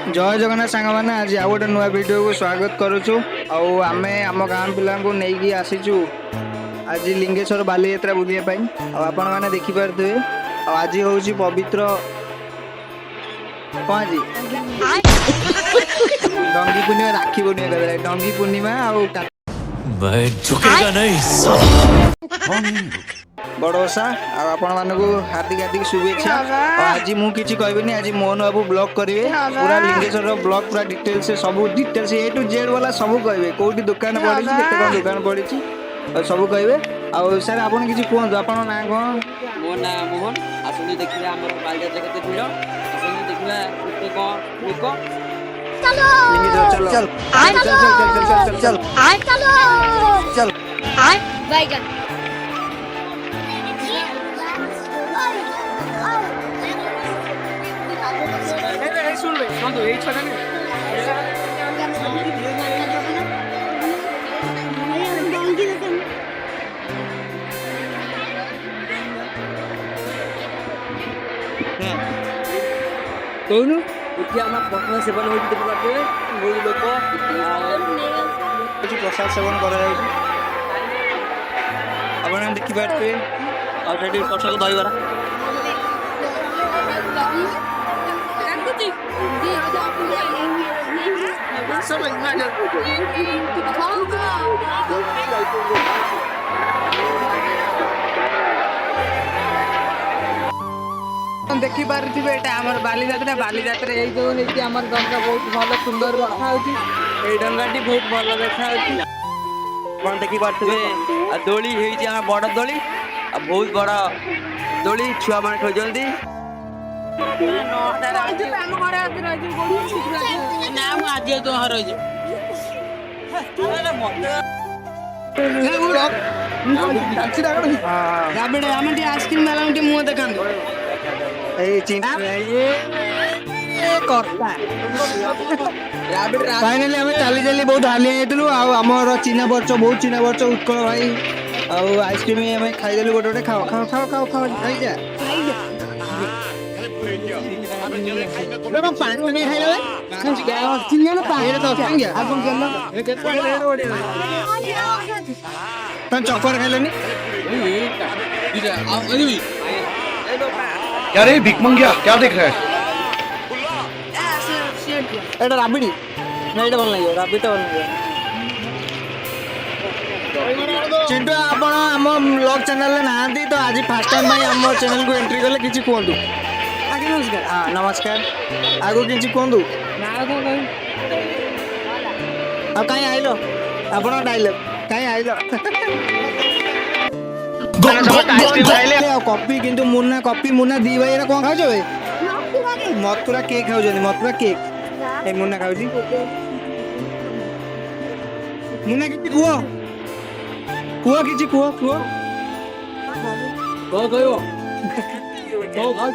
जय जगन्नाथ सांग मैंने आज आउ गोटे नुआ वीडियो को स्वागत करुचु आम आम गाँव पिला नहीं आसीचु आज लिंगेश्वर बालीयात्रा बुलाई आपण मैंने देखिपे आज हूँ पवित्र कौन जी डंगी पूर्णिमा राखी पूर्णिमा डंगी पूर्णिमा बड़ोसा आपण मानक हार्दिक हार्दिक शुभेच्छा। आज मु किछि कहबेनी आज मोहन बाबू ब्लॉग करिवे पूरा लिंगेश्वर ब्लॉग पूरा डिटेल से सब डिटेल से ए टू जेड वाला सब कहबे कोठी दुकान पड़ी केते कोन दुकान पड़ी सब कहबे। आ सर आपण किछि कोन आपण ना कोन मो ना मोहन आसुनी देखिले हमर बालजात्रा केते भीड़ आसुनी देखिला केते कोन लोक चलो चलो चल चल चल चल चल चलो चल बैगन सुन ले सुन तो एक छोटा कौन उठी हम प्रसाद सेवन होई देखि पाते बहुत लोक कुछ प्रसाद सेवन करा जाय आपण देखि पाते आ सेठी प्रसाद दहीबरा देखि पारथिबे एटा हमर बालीजात्रा एई जो नेकी हमर गंगा बहुत भलो सुंदर देखा होची एई डंगाटी बहुत भलो देखा होची कोन देखि पारथिबे आ दोली हेई जे हम बड़ दोली आ बहुत बड़ दोली छुआ माने ठो जल्दी नाम आज तो हर आइसक्रीम वाला मुँह देखा फाइनाली आम चली चली बहुत हालिया जाइलु आमर चिन्ह बर्ष बहुत चिन्ह बर्ष उत्कल भाई आइसक्रीम आम खाईदेलु गोटे गोटे खाओ खाओ खाओ खाओ खाओ खाई जा चॉपर खाइलनी क्या रे भिक मंगिया क्या देख रहा है एटा राबिडी ना एटा भल लागियो राबिटा भल लागियो चिंटू आपण हम ब्लॉग चैनल रे नांदी तो आज फर्स्ट टाइम भाई हम चैनल को एंट्री करले किछि कोंदु आगे नमस्कार हां नमस्कार आगो किछि कोंदु ना को कहि आ काई आइलो आपण डायलॉग काई आइलो कॉफी किंतु मुन्ना कॉफी मुन्ना दी भाई एरा कोन खाउ बे मथुरा केक खाउ जनी मथुरा केक ए मुन्ना खाउ जी मुन्ना किछि कुओ कुओ किछि कुओ कुओ को कहियो को खाउ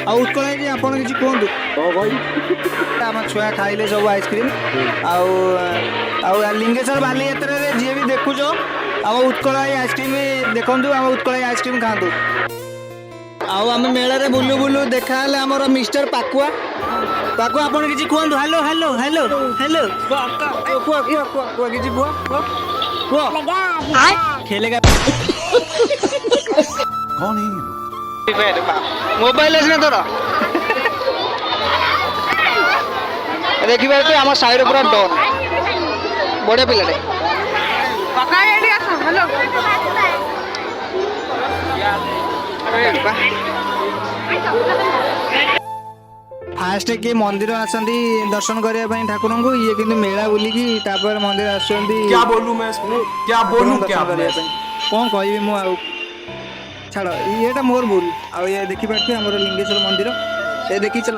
आ उत्कल जे आपण किछि कोंदु को भाई हम छुआ खाइले सब आइसक्रीम आ लिंगेश्वर बालीयात्रा रे जे भी देखु जो आम उत्कल आइसक्रीम देखु आम उत्कल आइसक्रीम खातु आम मेला रे बुलू बुलू देखा आमर मिस्टर पाकुआ पाकुआ आपण किछि कहंतु हेलो हेलो हेलो हेलो कुआ कुआ कुआ किछि कुआ कुआ खेलेगा कौन है मोबाइल है तोर देखी पारे आम साइड पूरा डर बढ़िया पिलाटे फास्ट के मंदिर आसंती दर्शन करने ठाकुर को ये किंतु मेला बुलिकी तापर मंदिर आसंती क्या बोलूं मैं इसमें क्या बोलूं क्या कौन कहबी मु आउ छाड़ ये मोर भूल आ ये देखी पारे हमर लिंगेश्वर मंदिर ये देखी चल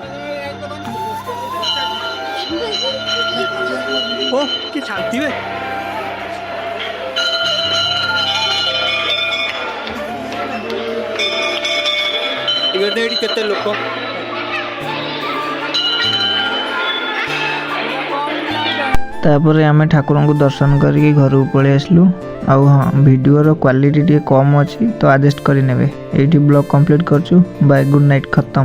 ओ कि शांति वे इगटे केते लोक तापर आम ठाकुर को दर्शन करके घर को पलि आसलु आउ हाँ वीडियो क्वालिटी टे कम अच्छी तो एडजस्ट कर ब्लॉग कंप्लीट करछु बाय गुड नाइट खत्म।